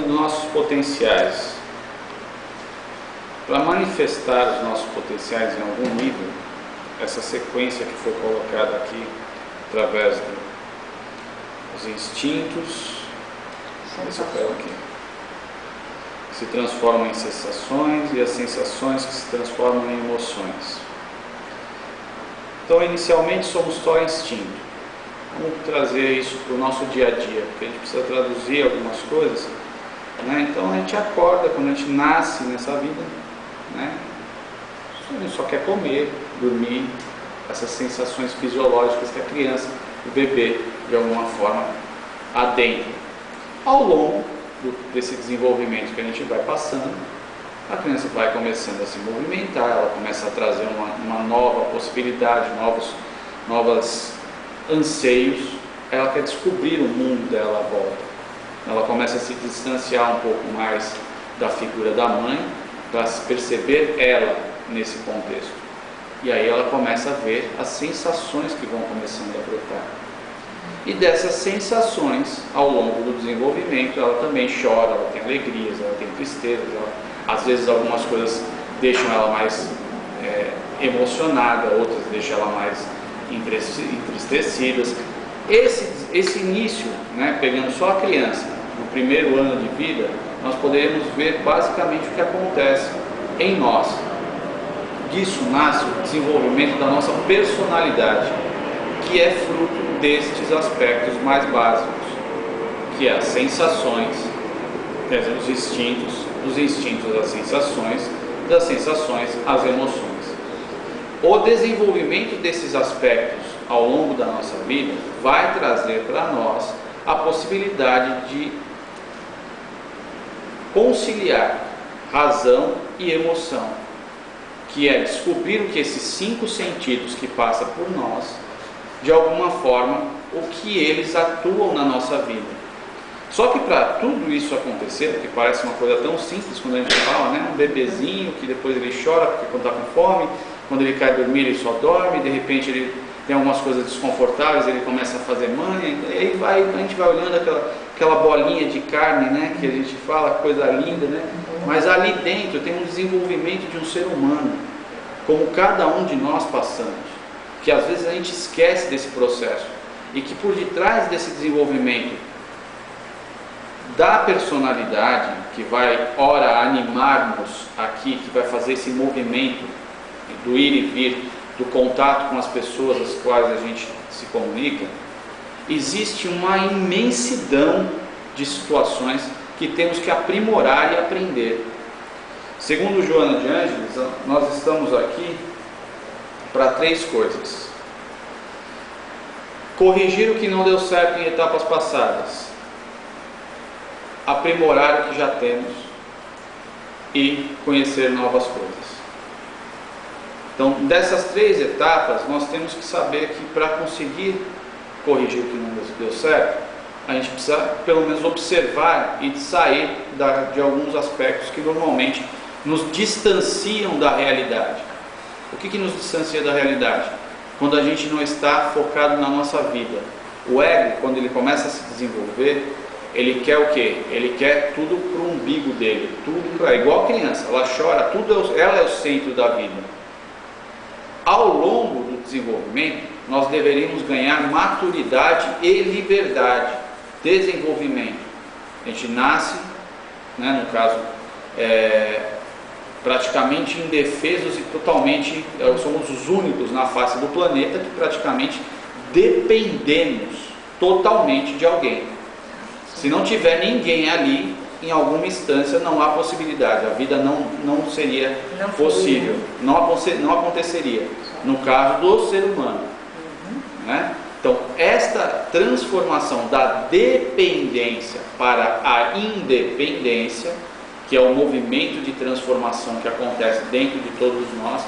Nossos potenciais. Para manifestar os nossos potenciais em algum nível, essa sequência que foi colocada aqui, através dos instintos, esse papel aqui, que se transformam em sensações, e as sensações que se transformam em emoções. Então, inicialmente somos só instinto. Vamos trazer isso para o nosso dia a dia, porque a gente precisa traduzir algumas coisas, né? Então a gente acorda, quando a gente nasce nessa vida, né? A gente só quer comer, dormir, essas sensações fisiológicas que a criança, o bebê, de alguma forma, adentra. Ao longo desse desenvolvimento que a gente vai passando, a criança vai começando a se movimentar, ela começa a trazer uma nova possibilidade, novos anseios, ela quer descobrir o mundo dela à volta. Ela começa a se distanciar um pouco mais da figura da mãe, para se perceber ela nesse contexto. E aí ela começa a ver as sensações que vão começando a brotar. E dessas sensações, ao longo do desenvolvimento, ela também chora, ela tem alegrias, ela tem tristezas, às vezes algumas coisas deixam ela mais emocionada, outras deixam ela mais entristecidas. Esse início, né, pegando só a criança, no primeiro ano de vida, nós poderemos ver basicamente o que acontece em nós. Disso nasce o desenvolvimento da nossa personalidade, que é fruto destes aspectos mais básicos, que é as sensações, quer dizer, os instintos, dos instintos às sensações, das sensações às emoções. O desenvolvimento desses aspectos ao longo da nossa vida vai trazer para nós a possibilidade de conciliar razão e emoção, que é descobrir o que esses 5 sentidos que passam por nós, de alguma forma, o que eles atuam na nossa vida. Só que para tudo isso acontecer, que parece uma coisa tão simples quando a gente fala, né? Um bebezinho que depois ele chora porque quando está com fome, quando ele quer dormir ele só dorme, de repente ele tem algumas coisas desconfortáveis, ele começa a fazer manha, e aí a gente vai olhando aquela bolinha de carne, né, que a gente fala, coisa linda, né? Mas ali dentro tem um desenvolvimento de um ser humano, como cada um de nós passamos, que às vezes a gente esquece desse processo, e que por detrás desse desenvolvimento da personalidade, que vai, ora, animar-nos aqui, que vai fazer esse movimento do ir e vir, do contato com as pessoas às quais a gente se comunica, existe uma imensidão de situações que temos que aprimorar e aprender. Segundo Joana de Ângeles, nós estamos aqui para 3 coisas: corrigir o que não deu certo em etapas passadas, aprimorar o que já temos e conhecer novas coisas. Então, dessas 3 etapas, nós temos que saber que para conseguir corrigir o que não deu certo, a gente precisa pelo menos observar e sair de alguns aspectos que normalmente nos distanciam da realidade. O que nos distancia da realidade? Quando a gente não está focado na nossa vida. O ego, quando ele começa a se desenvolver, ele quer o quê? Ele quer tudo para o umbigo dele, igual a criança, ela chora, ela é o centro da vida. Ao longo do desenvolvimento, nós deveríamos ganhar maturidade e liberdade, desenvolvimento. A gente nasce, né, no caso, praticamente indefesos e totalmente, somos os únicos na face do planeta que praticamente dependemos totalmente de alguém. Se não tiver ninguém ali, em alguma instância não há possibilidade, a vida não seria possível, não aconteceria, no caso do ser humano, né? Então, esta transformação da dependência para a independência, que é o movimento de transformação que acontece dentro de todos nós,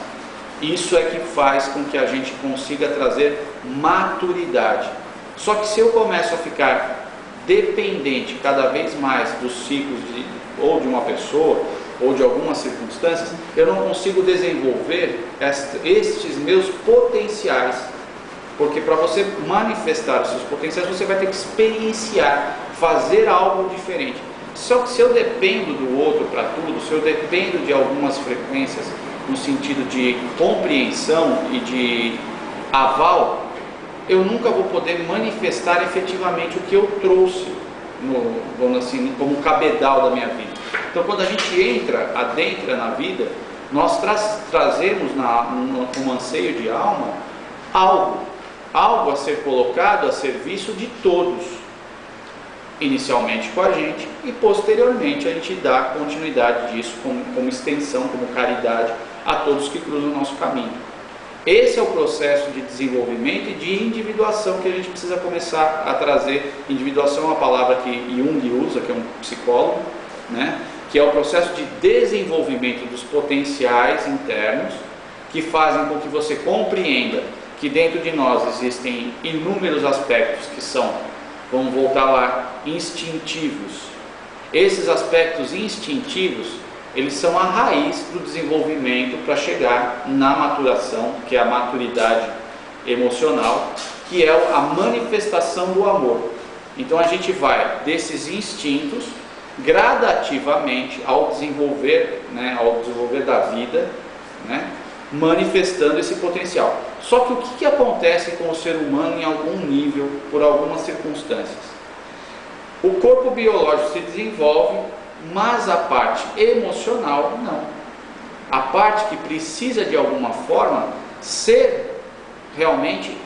isso é que faz com que a gente consiga trazer maturidade. Só que se eu começo a ficar dependente cada vez mais dos ciclos ou de uma pessoa ou de algumas circunstâncias, eu não consigo desenvolver estes meus potenciais, porque para você manifestar os seus potenciais você vai ter que experienciar, fazer algo diferente. Só que se eu dependo do outro para tudo, se eu dependo de algumas frequências no sentido de compreensão e de aval, eu nunca vou poder manifestar efetivamente o que eu trouxe, vamos assim, como cabedal da minha vida. Então, quando a gente adentra na vida, nós trazemos como anseio de alma algo a ser colocado a serviço de todos, inicialmente com a gente, e posteriormente a gente dá continuidade disso como extensão, como caridade a todos que cruzam o nosso caminho. Esse é o processo de desenvolvimento e de individuação que a gente precisa começar a trazer. Individuação é uma palavra que Jung usa, que é um psicólogo, né? Que é o processo de desenvolvimento dos potenciais internos que fazem com que você compreenda que dentro de nós existem inúmeros aspectos que são, vamos voltar lá, instintivos. Esses aspectos instintivos, eles são a raiz do desenvolvimento para chegar na maturação, que é a maturidade emocional, que é a manifestação do amor. Então a gente vai desses instintos gradativamente ao desenvolver da vida, né, manifestando esse potencial. Só que o que acontece com o ser humano em algum nível, por algumas circunstâncias? O corpo biológico se desenvolve, mas a parte emocional não. A parte que precisa de alguma forma ser realmente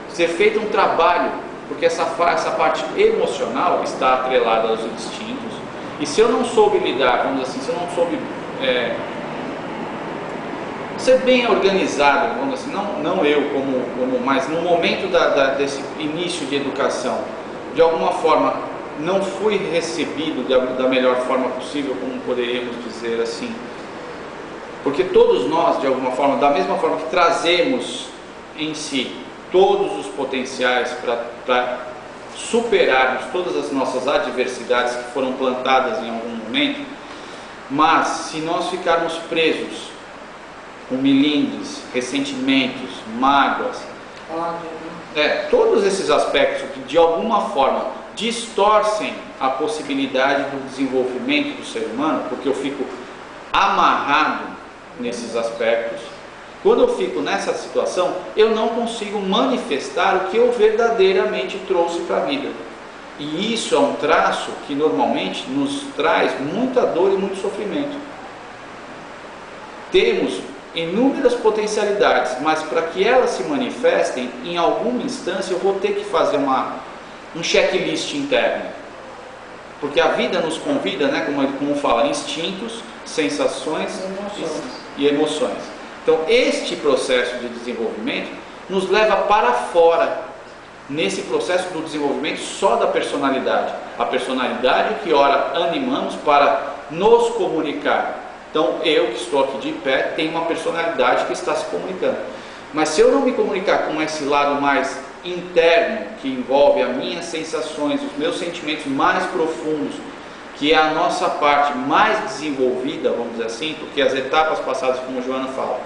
ser feito um trabalho, porque essa parte emocional está atrelada aos instintos, e se eu não soube lidar, vamos dizer assim, se eu não soube ser bem organizado, vamos dizer assim, não eu mas no momento desse início de educação, de alguma forma não fui recebido da melhor forma possível, como poderíamos dizer assim, porque todos nós, de alguma forma, da mesma forma que trazemos em si todos os potenciais para superarmos todas as nossas adversidades que foram plantadas em algum momento, mas se nós ficarmos presos com milindres, ressentimentos, mágoas, todos esses aspectos que de alguma forma distorcem a possibilidade do desenvolvimento do ser humano, porque eu fico amarrado nesses aspectos. Quando eu fico nessa situação, eu não consigo manifestar o que eu verdadeiramente trouxe para a vida. E isso é um traço que normalmente nos traz muita dor e muito sofrimento. Temos inúmeras potencialidades, mas para que elas se manifestem, em alguma instância eu vou ter que fazer um checklist interno. Porque a vida nos convida, né, como fala, instintos, sensações e emoções. Então, este processo de desenvolvimento nos leva para fora, nesse processo do desenvolvimento só da personalidade. A personalidade que ora animamos para nos comunicar. Então, eu que estou aqui de pé, tenho uma personalidade que está se comunicando. Mas se eu não me comunicar com esse lado mais interno, que envolve as minhas sensações, os meus sentimentos mais profundos, que é a nossa parte mais desenvolvida, vamos dizer assim, porque as etapas passadas, como a Joana fala,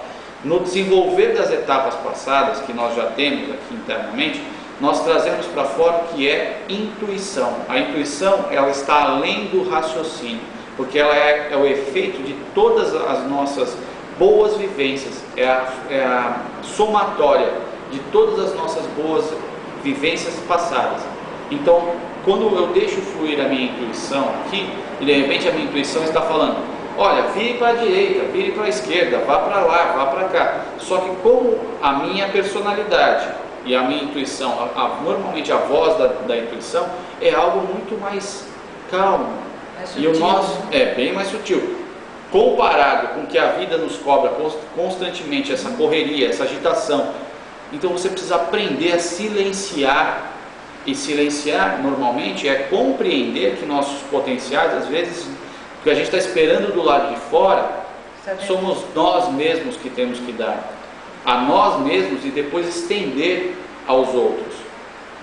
no desenvolver das etapas passadas que nós já temos aqui internamente, nós trazemos para fora o que é intuição. A intuição, ela está além do raciocínio, porque ela é o efeito de todas as nossas boas vivências, é a somatória de todas as nossas boas vivências passadas. Então, quando eu deixo fluir a minha intuição aqui, e de repente a minha intuição está falando, olha, vire para a direita, vire para a esquerda, vá para lá, vá para cá. Só que como a minha personalidade e a minha intuição, normalmente a voz da intuição é algo muito mais calmo. E o nosso é bem mais sutil. Comparado com o que a vida nos cobra constantemente, essa correria, essa agitação. Então você precisa aprender a silenciar. E silenciar, normalmente, é compreender que nossos potenciais, às vezes, o que a gente está esperando do lado de fora, somos nós mesmos que temos que dar a nós mesmos e depois estender aos outros.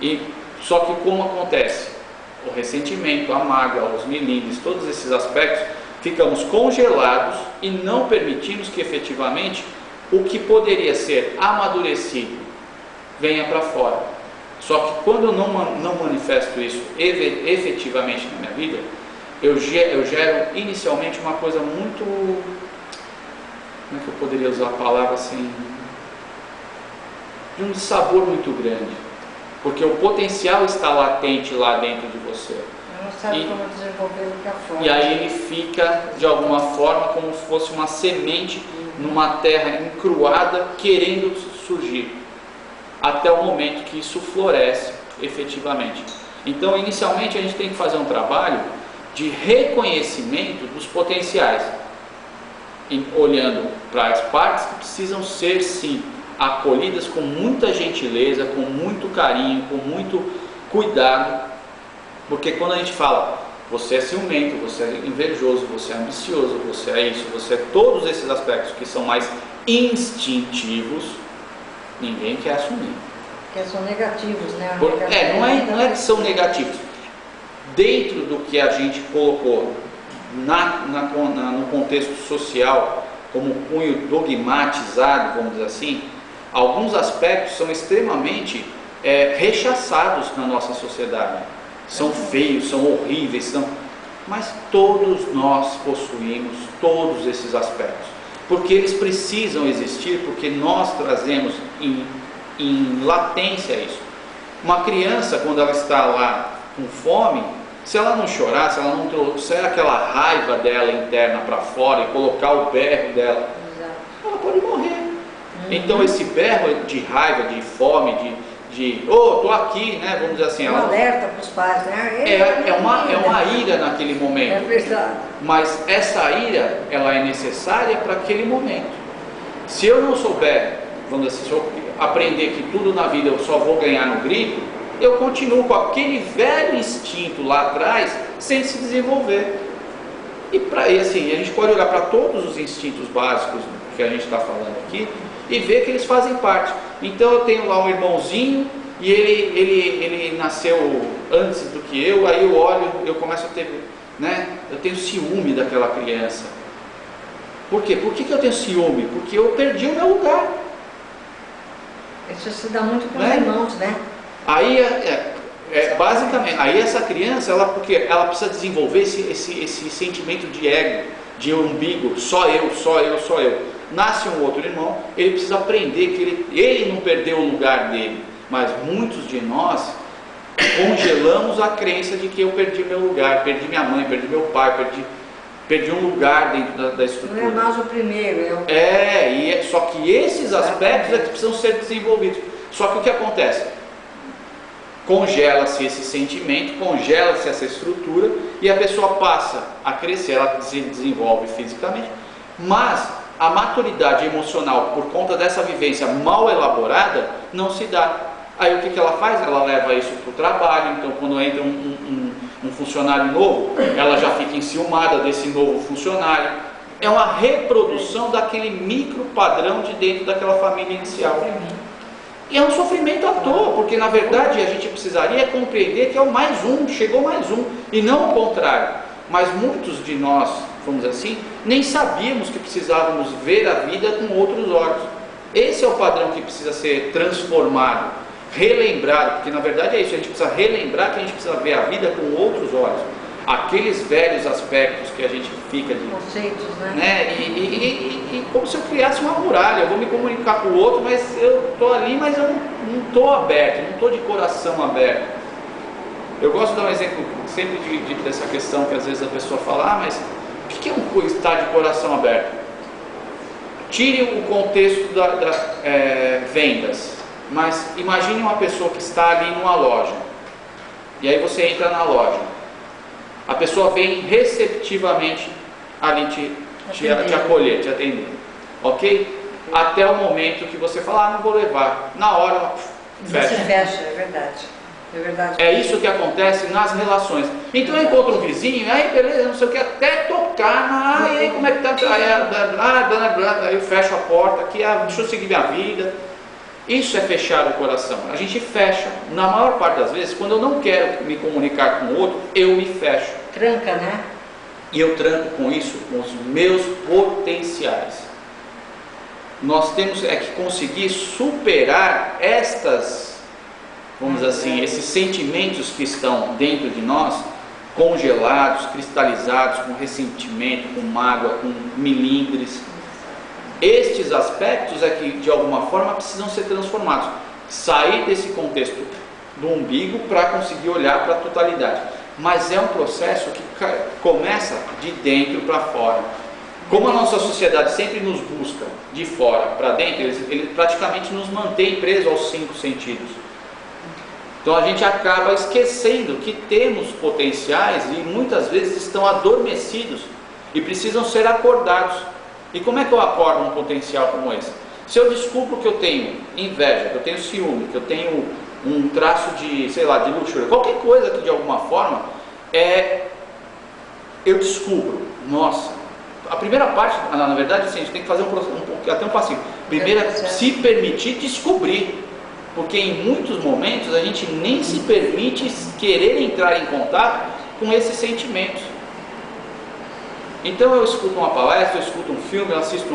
E só que como acontece? O ressentimento, a mágoa, os milindres, todos esses aspectos, ficamos congelados e não permitimos que efetivamente o que poderia ser amadurecido venha para fora. Só que quando eu não manifesto isso efetivamente na minha vida, eu gero inicialmente uma coisa muito... Como é que eu poderia usar a palavra assim? De um dissabor muito grande. Porque o potencial está latente lá dentro de você. Não sabe como desenvolver o que afora. E aí ele fica, de alguma forma, como se fosse uma semente numa terra encruada, querendo surgir. Até o momento que isso floresce efetivamente. Então, inicialmente, a gente tem que fazer um trabalho de reconhecimento dos potenciais, olhando para as partes que precisam ser, sim, acolhidas com muita gentileza, com muito carinho, com muito cuidado, porque quando a gente fala, você é ciumento, você é invejoso, você é ambicioso, você é isso, você é todos esses aspectos que são mais instintivos, ninguém quer assumir. Que são negativos, né? Não é que são negativos. Dentro do que a gente colocou no contexto social, como cunho dogmatizado, vamos dizer assim, alguns aspectos são extremamente rechaçados na nossa sociedade. São feios, são horríveis, mas todos nós possuímos todos esses aspectos. Porque eles precisam existir, porque nós trazemos em latência isso. Uma criança, quando ela está lá com fome, se ela não chorar, se ela não trouxer aquela raiva dela interna para fora e colocar o berro dela, ela pode morrer. Então esse berro de raiva, de fome, tô aqui, né, vamos dizer assim, um alerta para os pais, né? É uma ira naquele momento. É verdade. Mas essa ira, ela é necessária para aquele momento. Se eu não souber, vamos dizer assim, se eu aprender que tudo na vida eu só vou ganhar no grito, eu continuo com aquele velho instinto lá atrás sem se desenvolver. E assim, a gente pode olhar para todos os instintos básicos que a gente está falando aqui e ver que eles fazem parte. Então eu tenho lá um irmãozinho e ele nasceu antes do que eu, aí eu olho, eu começo a ter, né, eu tenho ciúme daquela criança. Por quê? Por que eu tenho ciúme? Porque eu perdi o meu lugar. Isso se dá muito com os irmãos, né? Aí, basicamente, aí essa criança, porque ela precisa desenvolver esse sentimento de ego, de umbigo, só eu. Nasce um outro irmão, ele precisa aprender que ele não perdeu o lugar dele, mas muitos de nós congelamos a crença de que eu perdi meu lugar, perdi minha mãe, perdi meu pai, perdi um lugar dentro da estrutura. Não é mais o primeiro, só que esses aspectos que precisam ser desenvolvidos. Só que o que acontece? Congela-se esse sentimento, congela-se essa estrutura e a pessoa passa a crescer, ela se desenvolve fisicamente, mas a maturidade emocional, por conta dessa vivência mal elaborada, não se dá. Aí o que ela faz? Ela leva isso para o trabalho. Então quando entra um funcionário novo, ela já fica enciumada desse novo funcionário. É uma reprodução daquele micro padrão de dentro daquela família inicial. E é um sofrimento à toa, porque na verdade a gente precisaria compreender que é o mais um, chegou mais um, e não o contrário. Mas muitos de nós, vamos dizer assim, nem sabíamos que precisávamos ver a vida com outros olhos. Esse é o padrão que precisa ser transformado, relembrado, porque na verdade é isso, a gente precisa relembrar que a gente precisa ver a vida com outros olhos. Aqueles velhos aspectos que a gente fica de conceitos, né? E como se eu criasse uma muralha, eu vou me comunicar com o outro, mas eu estou ali, mas eu não estou aberto, não estou de coração aberto. Eu gosto de dar um exemplo sempre dessa questão que às vezes a pessoa fala, mas o que é um estar de coração aberto? Tire o contexto das vendas, mas imagine uma pessoa que está ali numa loja, e aí você entra na loja. A pessoa vem receptivamente ali te acolher, te atender, ok? Até o momento que você fala, não vou levar. Na hora, fecha. Você fecha, é verdade. É verdade. É isso que acontece nas relações. Então eu encontro um vizinho, aí beleza, não sei o que, até tocar, e aí como é que tá? Aí eu fecho a porta aqui, deixa eu seguir minha vida. Isso é fechar o coração. A gente fecha. Na maior parte das vezes, quando eu não quero me comunicar com o outro, eu me fecho. Tranca, né? E eu tranco com isso, com os meus potenciais. Nós temos que conseguir superar estas vamos dizer assim, esses sentimentos que estão dentro de nós, congelados, cristalizados, com ressentimento, com mágoa, com milindres. Estes aspectos é que de alguma forma precisam ser transformados, sair desse contexto do umbigo para conseguir olhar para a totalidade. Mas é um processo que começa de dentro para fora. Como a nossa sociedade sempre nos busca de fora para dentro, ele praticamente nos mantém presos aos 5 sentidos. Então a gente acaba esquecendo que temos potenciais e muitas vezes estão adormecidos e precisam ser acordados. E como é que eu acordo um potencial como esse? Se eu descubro que eu tenho inveja, que eu tenho ciúme, que eu tenho um traço de, sei lá, de luxúria, qualquer coisa que de alguma forma eu descubro, nossa, a primeira parte, na verdade, assim, a gente tem que fazer até um passinho. Primeiro, se permitir descobrir, porque em muitos momentos a gente nem se permite querer entrar em contato com esses sentimentos. Então eu escuto uma palestra, eu escuto um filme, eu assisto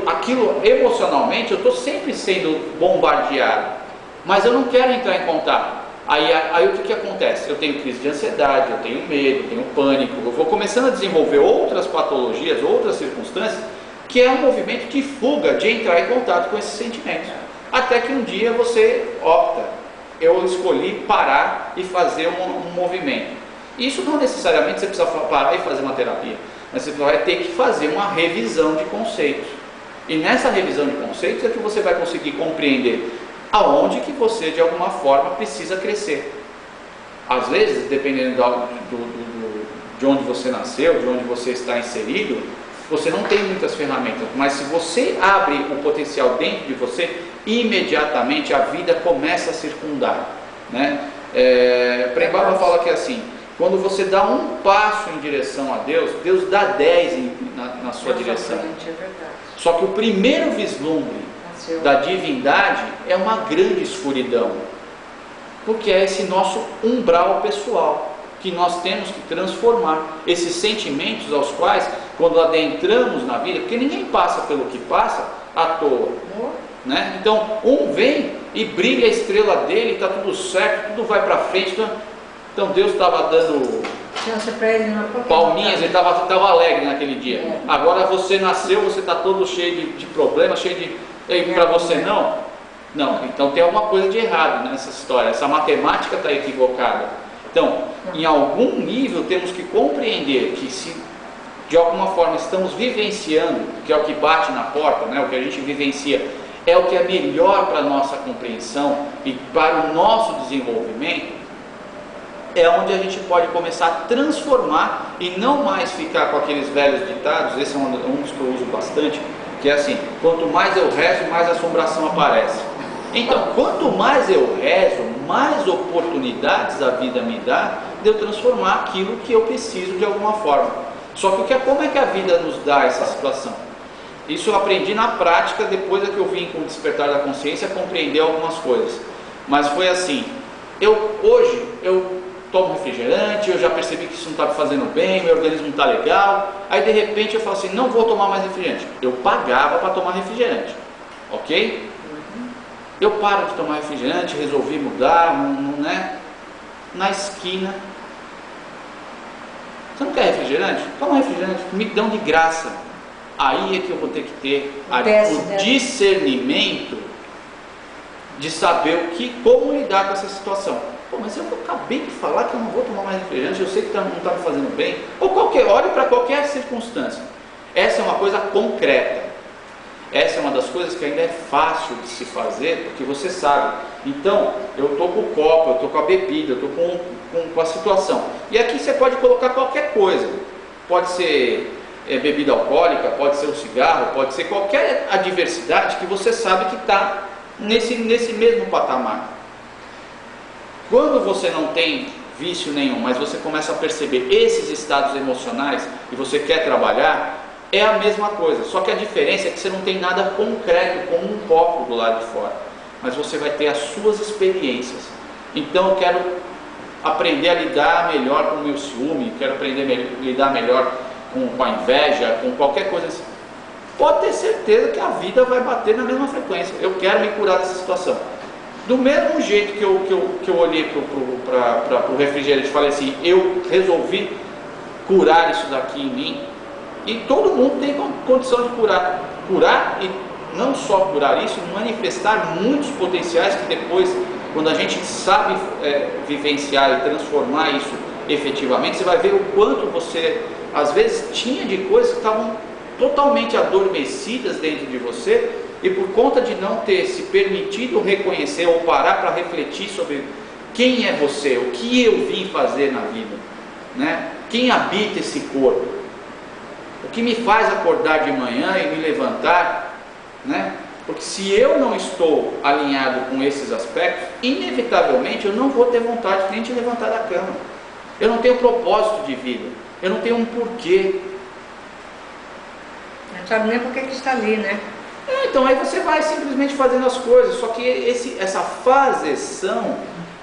aquilo emocionalmente eu estou sempre sendo bombardeado, mas eu não quero entrar em contato. Aí o que acontece? Eu tenho crise de ansiedade, eu tenho medo, eu tenho pânico, eu vou começando a desenvolver outras patologias, outras circunstâncias, que é um movimento de fuga, de entrar em contato com esses sentimentos. Até que um dia você opta, eu escolhi parar e fazer um movimento. Isso não necessariamente você precisa parar e fazer uma terapia, mas você vai ter que fazer uma revisão de conceitos. E nessa revisão de conceitos é que você vai conseguir compreender aonde que você de alguma forma precisa crescer. Às vezes, dependendo de onde você nasceu, de onde você está inserido, você não tem muitas ferramentas, mas se você abre o potencial dentro de você, imediatamente a vida começa a circundar, né? Prabhupada fala que assim, quando você dá um passo em direção a Deus, Deus dá 10 na sua direção. Só que o primeiro vislumbre da divindade é uma grande escuridão, porque é esse nosso umbral pessoal que nós temos que transformar, esses sentimentos aos quais, quando adentramos na vida, porque ninguém passa pelo que passa à toa, né? Então um vem e brilha a estrela dele, está tudo certo, tudo vai para frente. Então Deus estava dando palminhas, ele estava alegre naquele dia. Agora você nasceu, você está todo cheio de problemas, cheio de... E para você não? Não, então tem alguma coisa de errado nessa história, essa matemática está equivocada. Então, em algum nível temos que compreender que se de alguma forma estamos vivenciando, que é o que bate na porta, né, o que a gente vivencia, é o que é melhor para a nossa compreensão e para o nosso desenvolvimento, é onde a gente pode começar a transformar e não mais ficar com aqueles velhos ditados. Esse é um dos que eu uso bastante, que é assim: quanto mais eu rezo, mais assombração aparece. Então, quanto mais eu rezo, mais oportunidades a vida me dá de eu transformar aquilo que eu preciso de alguma forma. Só que como é que a vida nos dá essa situação? Isso eu aprendi na prática, depois é que eu vim com o despertar da consciência compreender algumas coisas. Mas foi assim, hoje eu tomo refrigerante, eu já percebi que isso não está me fazendo bem, meu organismo não está legal, aí de repente eu falo assim, não vou tomar mais refrigerante. Eu pagava para tomar refrigerante, ok? Eu paro de tomar refrigerante, resolvi mudar, né? Na esquina, você não quer refrigerante? Toma refrigerante, me dão de graça. Aí é que eu vou ter que ter o discernimento de saber como lidar com essa situação. Pô, mas eu acabei de falar que eu não vou tomar mais refrigerante, eu sei que não está me fazendo bem. Ou olhe para qualquer circunstância. Essa é uma coisa concreta. Essa é uma das coisas que ainda é fácil de se fazer, porque você sabe. Então, eu estou com o copo, eu estou com a bebida, eu estou com a situação. E aqui você pode colocar qualquer coisa. Pode ser bebida alcoólica, pode ser um cigarro, pode ser qualquer adversidade que você sabe que está nesse mesmo patamar. Quando você não tem vício nenhum, mas você começa a perceber esses estados emocionais e você quer trabalhar, é a mesma coisa, só que a diferença é que você não tem nada concreto como um copo do lado de fora, mas você vai ter as suas experiências. Então eu quero aprender a lidar melhor com o meu ciúme, quero aprender a lidar melhor com a inveja, com qualquer coisa assim. Pode ter certeza que a vida vai bater na mesma frequência. Eu quero me curar dessa situação. Do mesmo jeito que eu olhei para o refrigerante e falei assim, eu resolvi curar isso daqui em mim, e todo mundo tem condição de curar e não só curar isso, manifestar muitos potenciais que depois, quando a gente sabe vivenciar e transformar isso efetivamente, você vai ver o quanto você às vezes tinha de coisas que estavam totalmente adormecidas dentro de você, e por conta de não ter se permitido reconhecer ou parar para refletir sobre quem é você, o que eu vim fazer na vida, né? Quem habita esse corpo, o que me faz acordar de manhã e me levantar, né? Porque se eu não estou alinhado com esses aspectos, inevitavelmente eu não vou ter vontade nem de levantar da cama. Eu não tenho propósito de vida, eu não tenho um porquê. Não sabe nem por que está ali, né? Então aí você vai simplesmente fazendo as coisas, só que essa fazeção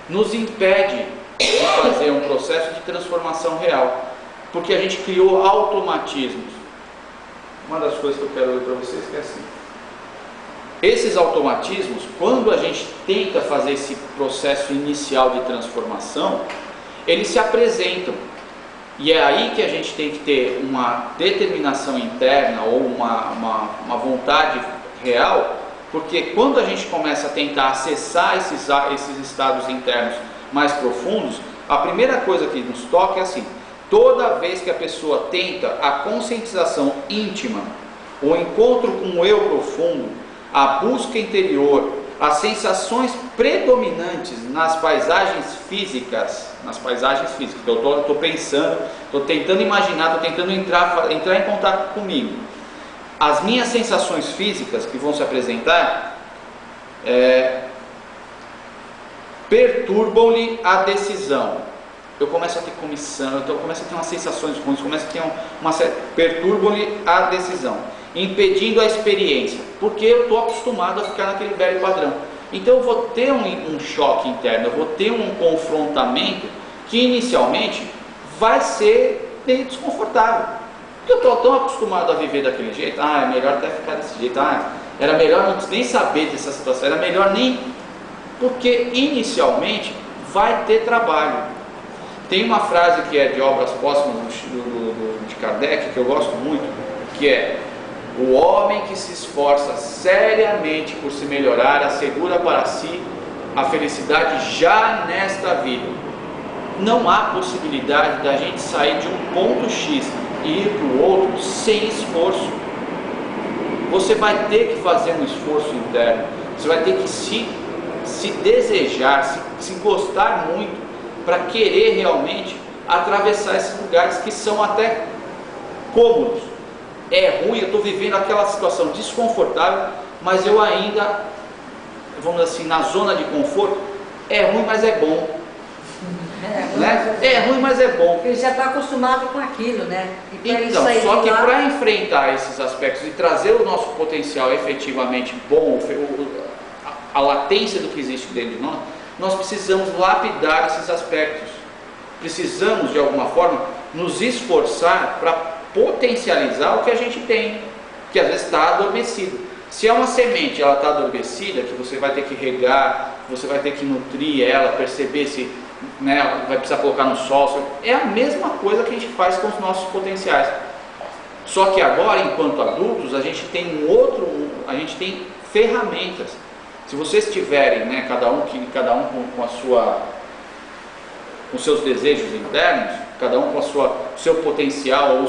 nos impede de fazer um processo de transformação real, porque a gente criou automatismos. Uma das coisas que eu quero ler para vocês é assim: esses automatismos, quando a gente tenta fazer esse processo inicial de transformação, eles se apresentam, e é aí que a gente tem que ter uma determinação interna ou uma vontade real, porque quando a gente começa a tentar acessar esses estados internos mais profundos, a primeira coisa que nos toca é assim: toda vez que a pessoa tenta a conscientização íntima, o encontro com o eu profundo, a busca interior, as sensações predominantes nas paisagens físicas, eu estou pensando, estou tentando imaginar, estou tentando entrar em contato comigo. As minhas sensações físicas que vão se apresentar perturbam-lhe a decisão. Eu começo a ter comissão, eu começo a ter umas sensações ruins, perturbam-lhe a decisão, impedindo a experiência, porque eu estou acostumado a ficar naquele velho padrão. Então eu vou ter um choque interno, eu vou ter um confrontamento que inicialmente vai ser meio desconfortável, porque eu estou tão acostumado a viver daquele jeito. É melhor até ficar desse jeito, era melhor nem saber dessa situação, era melhor nem... Porque inicialmente vai ter trabalho. Tem uma frase que é de Obras Póstumas de Kardec, que eu gosto muito, que é: o homem que se esforça seriamente por se melhorar assegura para si a felicidade já nesta vida. Não há possibilidade da gente sair de um ponto X e ir para o outro sem esforço. Você vai ter que fazer um esforço interno, você vai ter que se desejar, se gostar muito, para querer realmente atravessar esses lugares que são até cômodos. É ruim, eu estou vivendo aquela situação desconfortável, mas eu ainda, vamos dizer assim, na zona de conforto. É ruim, mas é bom. É ruim, mas é bom. Ele já está acostumado com aquilo, né? Então, só que para enfrentar esses aspectos e trazer o nosso potencial efetivamente bom, a latência do que existe dentro de nós, nós precisamos lapidar esses aspectos. Precisamos, de alguma forma, nos esforçar para potencializar o que a gente tem, que às vezes está adormecido. Se é uma semente, ela está adormecida, que você vai ter que regar, você vai ter que nutrir ela, perceber se vai precisar colocar no sol. É a mesma coisa que a gente faz com os nossos potenciais. Só que agora, enquanto adultos, a gente tem a gente tem ferramentas. Se vocês tiverem, cada um com seus desejos internos, cada um com o seu potencial ou o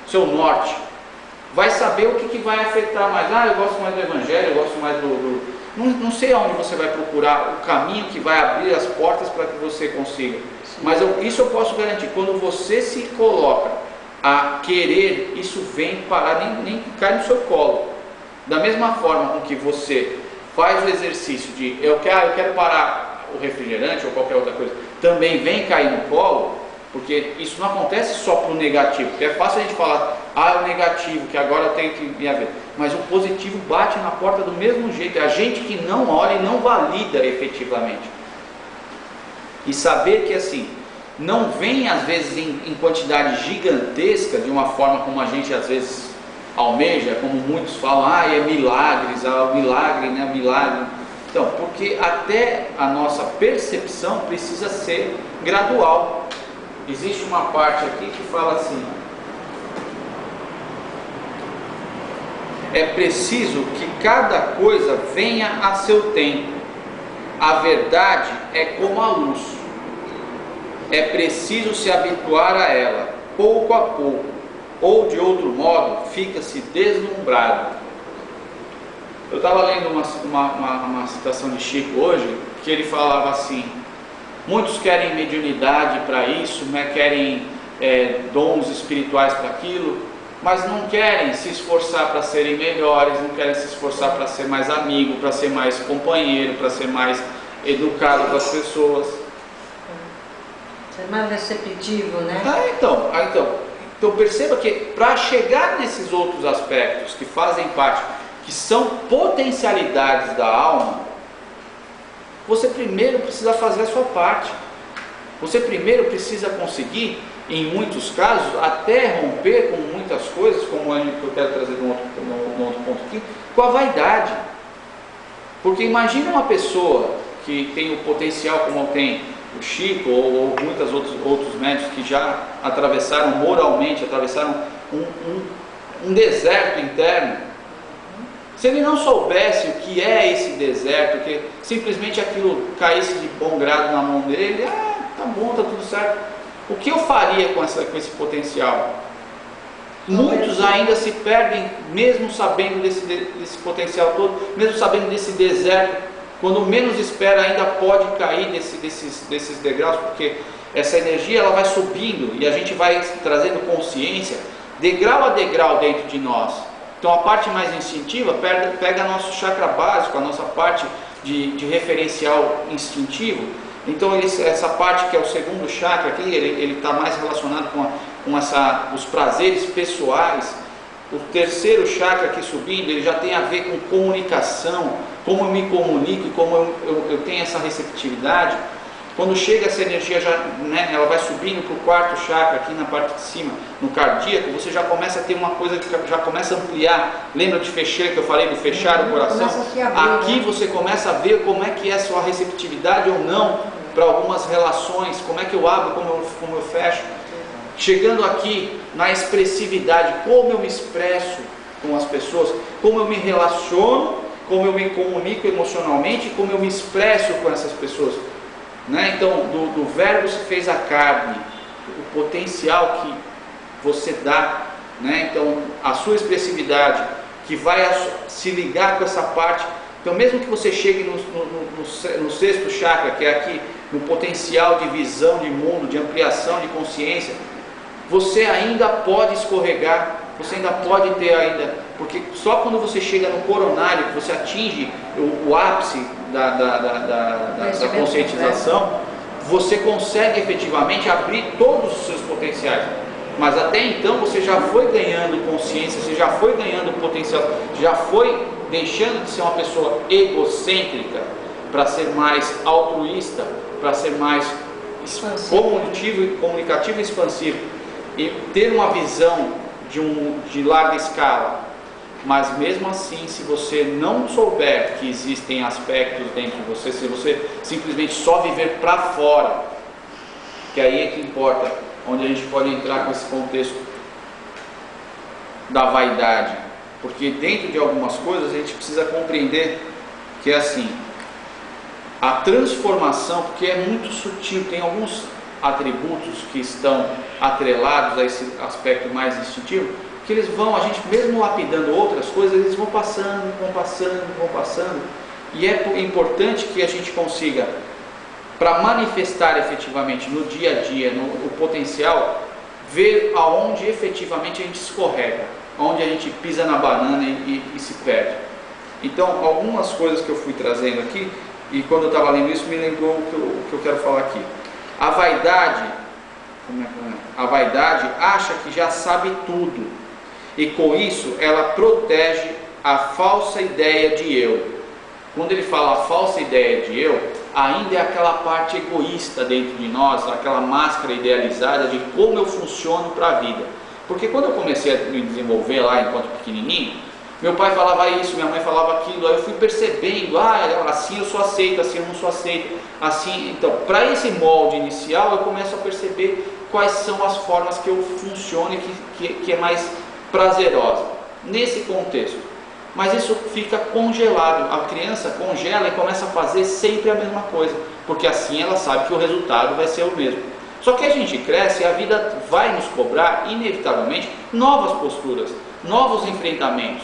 seu norte, vai saber o que vai afetar mais. Eu gosto mais do Evangelho, eu gosto mais não sei aonde você vai procurar o caminho que vai abrir as portas para que você consiga. Mas isso eu posso garantir: quando você se coloca a querer, isso vem parar, nem cai no seu colo. Da mesma forma com que você faz o exercício de eu quero parar o refrigerante ou qualquer outra coisa, também vem cair no colo, porque isso não acontece só para o negativo, porque é fácil a gente falar, o negativo, que agora eu tenho que me haver, mas o positivo bate na porta do mesmo jeito. É a gente que não olha e não valida efetivamente. E saber que assim, não vem às vezes em quantidade gigantesca, de uma forma como a gente às vezes almeja, como muitos falam, é milagres, o milagre, né? Milagre. Então, porque até a nossa percepção precisa ser gradual. Existe uma parte aqui que fala assim: é preciso que cada coisa venha a seu tempo. A verdade é como a luz. É preciso se habituar a ela, pouco a pouco, ou de outro modo, fica-se deslumbrado. Eu estava lendo uma citação de Chico hoje, que ele falava assim: muitos querem mediunidade para isso, né? Querem dons espirituais para aquilo, mas não querem se esforçar para serem melhores, não querem se esforçar para ser mais amigo, para ser mais companheiro, para ser mais educado com as pessoas. Ser mais receptivo, né? Então perceba que para chegar nesses outros aspectos que fazem parte, que são potencialidades da alma, você primeiro precisa fazer a sua parte. Você primeiro precisa conseguir, em muitos casos, até romper com muitas coisas, como eu quero trazer no outro ponto aqui, com a vaidade. Porque imagina uma pessoa que tem o potencial como tem o Chico ou muitos outros médicos que já atravessaram moralmente, atravessaram um deserto interno. Se ele não soubesse o que é esse deserto, que simplesmente aquilo caísse de bom grado na mão dele, tá bom, tá tudo certo. O que eu faria com esse potencial? Muitos ainda se perdem, mesmo sabendo desse potencial todo, mesmo sabendo desse deserto. Quando menos espera, ainda pode cair desses degraus, porque essa energia ela vai subindo e a gente vai trazendo consciência, degrau a degrau dentro de nós. Então a parte mais instintiva pega nosso chakra básico, a nossa parte de referencial instintivo. Então essa parte que é o segundo chakra aqui, ele está mais relacionado com os prazeres pessoais. O terceiro chakra aqui subindo, ele já tem a ver com comunicação, como eu me comunico e como eu tenho essa receptividade. Quando chega essa energia, ela vai subindo para o quarto chakra aqui na parte de cima, no cardíaco, você já começa a ter uma coisa que já começa a ampliar. Lembra de fechar, que eu falei do fechar o coração? Aqui você começa a ver como é que é a sua receptividade ou não para algumas relações, como é que eu abro, como eu fecho. Chegando aqui na expressividade, como eu me expresso com as pessoas, como eu me relaciono, como eu me comunico emocionalmente, como eu me expresso com essas pessoas. Então, do verbo se fez a carne, o potencial que você dá, então a sua expressividade, que vai se ligar com essa parte. Então, mesmo que você chegue no sexto chakra, que é aqui, no potencial de visão de mundo, de ampliação de consciência, você ainda pode escorregar, você ainda pode ter porque só quando você chega no coronário, que você atinge o ápice da conscientização, você consegue efetivamente abrir todos os seus potenciais. Mas até então você já foi ganhando consciência, você já foi ganhando potencial, já foi deixando de ser uma pessoa egocêntrica para ser mais altruísta, para ser mais comunicativo e expansivo. E ter uma visão de larga escala. Mas mesmo assim, se você não souber que existem aspectos dentro de você, se você simplesmente só viver para fora, que aí é que importa, onde a gente pode entrar com esse contexto da vaidade, porque dentro de algumas coisas a gente precisa compreender que é assim, a transformação, porque é muito sutil, tem alguns atributos que estão atrelados a esse aspecto mais instintivo, que eles vão, a gente mesmo lapidando outras coisas, eles vão passando, e é importante que a gente consiga, para manifestar efetivamente no dia a dia, o potencial, ver aonde efetivamente a gente escorrega, onde a gente pisa na banana e se perde. Então, algumas coisas que eu fui trazendo aqui, e quando eu estava lendo isso, me lembrou o que eu quero falar aqui. A vaidade acha que já sabe tudo, e com isso ela protege a falsa ideia de eu. Quando ele fala a falsa ideia de eu, ainda é aquela parte egoísta dentro de nós, aquela máscara idealizada de como eu funciono para a vida. Porque quando eu comecei a me desenvolver lá enquanto pequenininho, Meu pai falava isso, minha mãe falava aquilo, aí eu fui percebendo, assim eu sou aceito, assim eu não sou aceito, assim. Então, para esse molde inicial, eu começo a perceber quais são as formas que eu funciono e que é mais prazerosa, nesse contexto. Mas isso fica congelado, a criança congela e começa a fazer sempre a mesma coisa, porque assim ela sabe que o resultado vai ser o mesmo. Só que a gente cresce e a vida vai nos cobrar, inevitavelmente, novas posturas, novos enfrentamentos.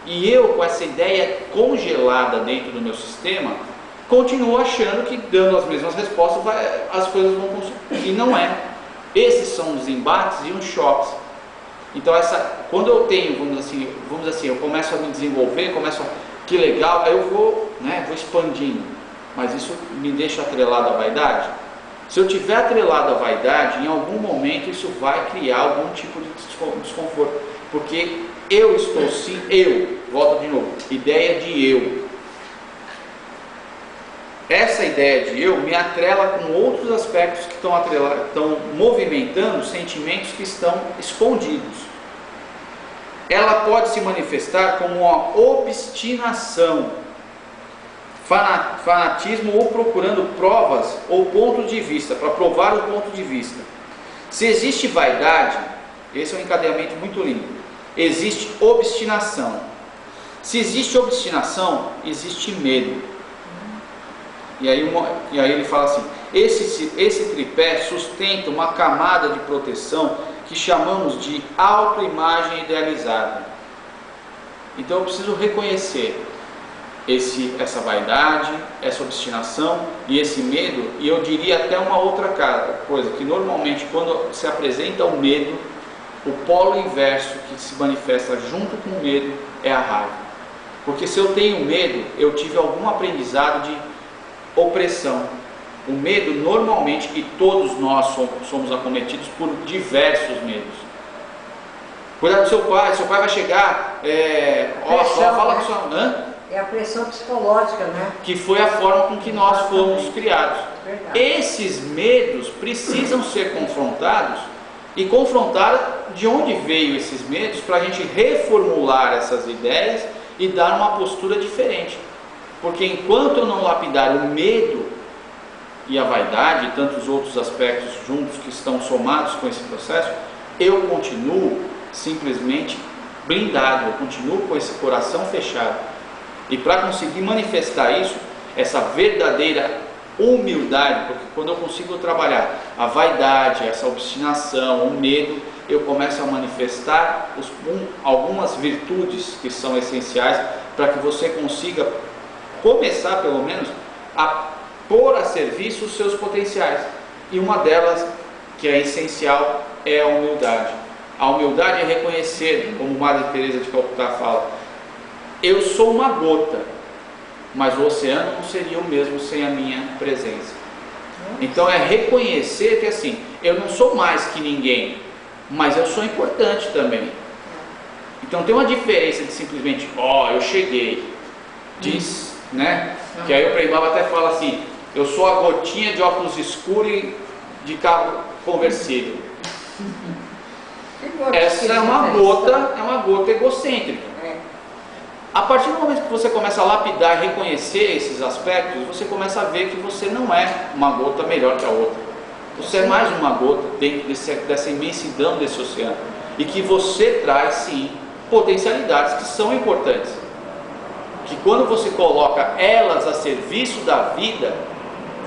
E eu, com essa ideia congelada dentro do meu sistema, continuo achando que dando as mesmas respostas as coisas vão conseguir. E não é. Esses são os embates e os choques. Então, quando eu tenho, vamos dizer assim, eu começo a me desenvolver, que legal, aí eu vou expandindo. Mas isso me deixa atrelado à vaidade? Se eu tiver atrelado à vaidade, em algum momento isso vai criar algum tipo de desconforto. Porque volto de novo, ideia de eu. Essa ideia de eu me atrela com outros aspectos que estão movimentando sentimentos que estão escondidos. Ela pode se manifestar como uma obstinação, fanatismo ou procurando provas ou pontos de vista, para provar o ponto de vista. Se existe vaidade, esse é um encadeamento muito lindo, existe obstinação. Se existe obstinação, existe medo. E aí ele fala assim, esse tripé sustenta uma camada de proteção que chamamos de autoimagem idealizada. Então eu preciso reconhecer essa vaidade, essa obstinação e esse medo, e eu diria até uma outra coisa, que normalmente quando se apresenta o medo, o polo inverso que se manifesta junto com o medo é a raiva. Porque se eu tenho medo, eu tive algum aprendizado de opressão. O medo, normalmente, e todos nós somos acometidos por diversos medos. Cuidado com seu pai vai chegar, fala com sua... É a pressão psicológica, né? Que foi a forma com que nós fomos criados. Verdade. Esses medos precisam ser confrontados e confrontar de onde veio esses medos para a gente reformular essas ideias e dar uma postura diferente. Porque enquanto eu não lapidar o medo e a vaidade e tantos outros aspectos juntos que estão somados com esse processo, eu continuo simplesmente blindado, eu continuo com esse coração fechado. E para conseguir manifestar isso, essa verdadeira humildade, porque quando eu consigo trabalhar a vaidade, essa obstinação, o medo, eu começo a manifestar algumas virtudes que são essenciais para que você consiga começar, pelo menos, a pôr a serviço os seus potenciais. E uma delas, que é essencial, é a humildade. A humildade é reconhecer, como Madre Teresa de Calcutá fala, eu sou uma gota, mas o oceano não seria o mesmo sem a minha presença. Então é reconhecer que assim, eu não sou mais que ninguém, mas eu sou importante também. Então tem uma diferença de simplesmente, eu cheguei, diz, né? Que aí o Frei Baba até fala assim, eu sou a gotinha de óculos escuros e de carro conversível. Essa é uma gota egocêntrica. A partir do momento que você começa a lapidar e reconhecer esses aspectos, você começa a ver que você não é uma gota melhor que a outra. Você é mais uma gota dentro dessa imensidão desse oceano. E que você traz, sim, potencialidades que são importantes. Que quando você coloca elas a serviço da vida,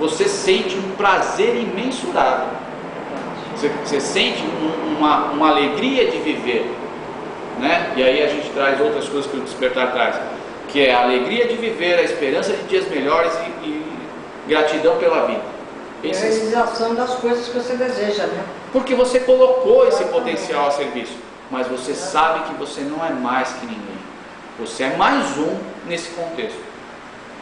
você sente um prazer imensurável. Você sente uma alegria de viver. Né? E aí a gente traz outras coisas que o despertar traz, que é a alegria de viver, a esperança de dias melhores e gratidão pela vida. É a realização das coisas que você deseja, né? Porque você colocou esse potencial a serviço, mas você sabe que você não é mais que ninguém. Você é mais um nesse contexto.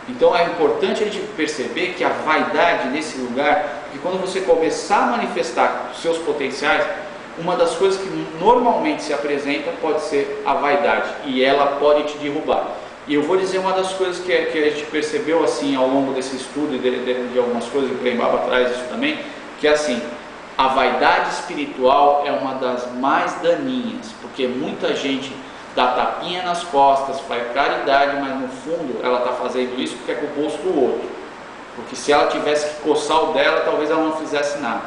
Então é importante a gente perceber que a vaidade nesse lugar, que quando você começar a manifestar os seus potenciais, uma das coisas que normalmente se apresenta pode ser a vaidade, e ela pode te derrubar. E eu vou dizer uma das coisas que a gente percebeu assim ao longo desse estudo de algumas coisas, que o Frei Baba traz isso também, que é assim, a vaidade espiritual é uma das mais daninhas, porque muita gente dá tapinha nas costas, faz caridade, mas no fundo ela está fazendo isso porque é com o bolso do outro. Porque se ela tivesse que coçar o dela, talvez ela não fizesse nada.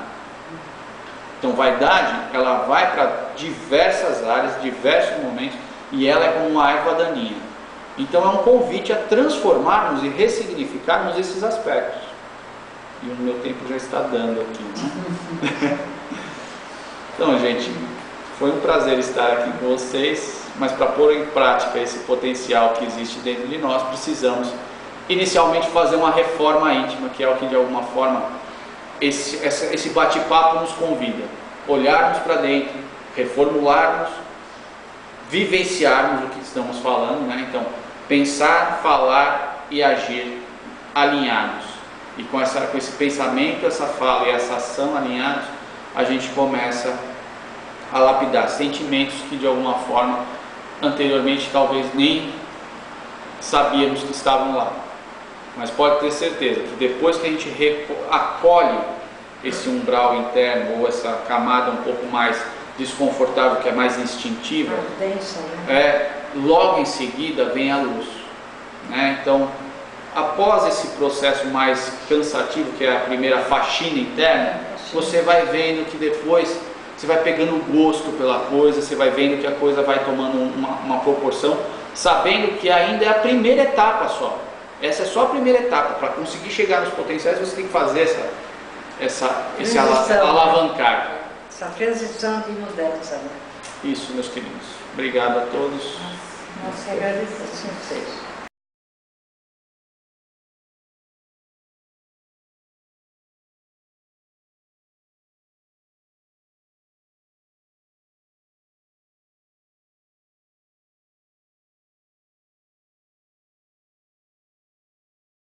Então vaidade, ela vai para diversas áreas, diversos momentos, e ela é como uma erva daninha. Então é um convite a transformarmos e ressignificarmos esses aspectos. E o meu tempo já está dando aqui, né? Então, gente, foi um prazer estar aqui com vocês, mas para pôr em prática esse potencial que existe dentro de nós, precisamos inicialmente fazer uma reforma íntima, que é o que de alguma forma esse bate-papo nos convida. Olharmos para dentro, reformularmos, vivenciarmos o que estamos falando, né? Então, pensar, falar e agir alinhados. E com esse pensamento, essa fala e essa ação alinhados, a gente começa a lapidar sentimentos que de alguma forma anteriormente talvez nem sabíamos que estavam lá. Mas pode ter certeza que depois que a gente acolhe esse umbral interno ou essa camada um pouco mais desconfortável, que é mais instintiva, densa, né? logo em seguida vem a luz, né? Então, após esse processo mais cansativo, que é a primeira faxina interna, você vai vendo que depois você vai pegando gosto pela coisa, você vai vendo que a coisa vai tomando uma proporção, sabendo que ainda é a primeira etapa só. Essa é só a primeira etapa. Para conseguir chegar nos potenciais, você tem que fazer esse alavancar. Essa transição de mudança, né? Isso, meus queridos. Obrigado a todos. Nós que agradecemos a vocês.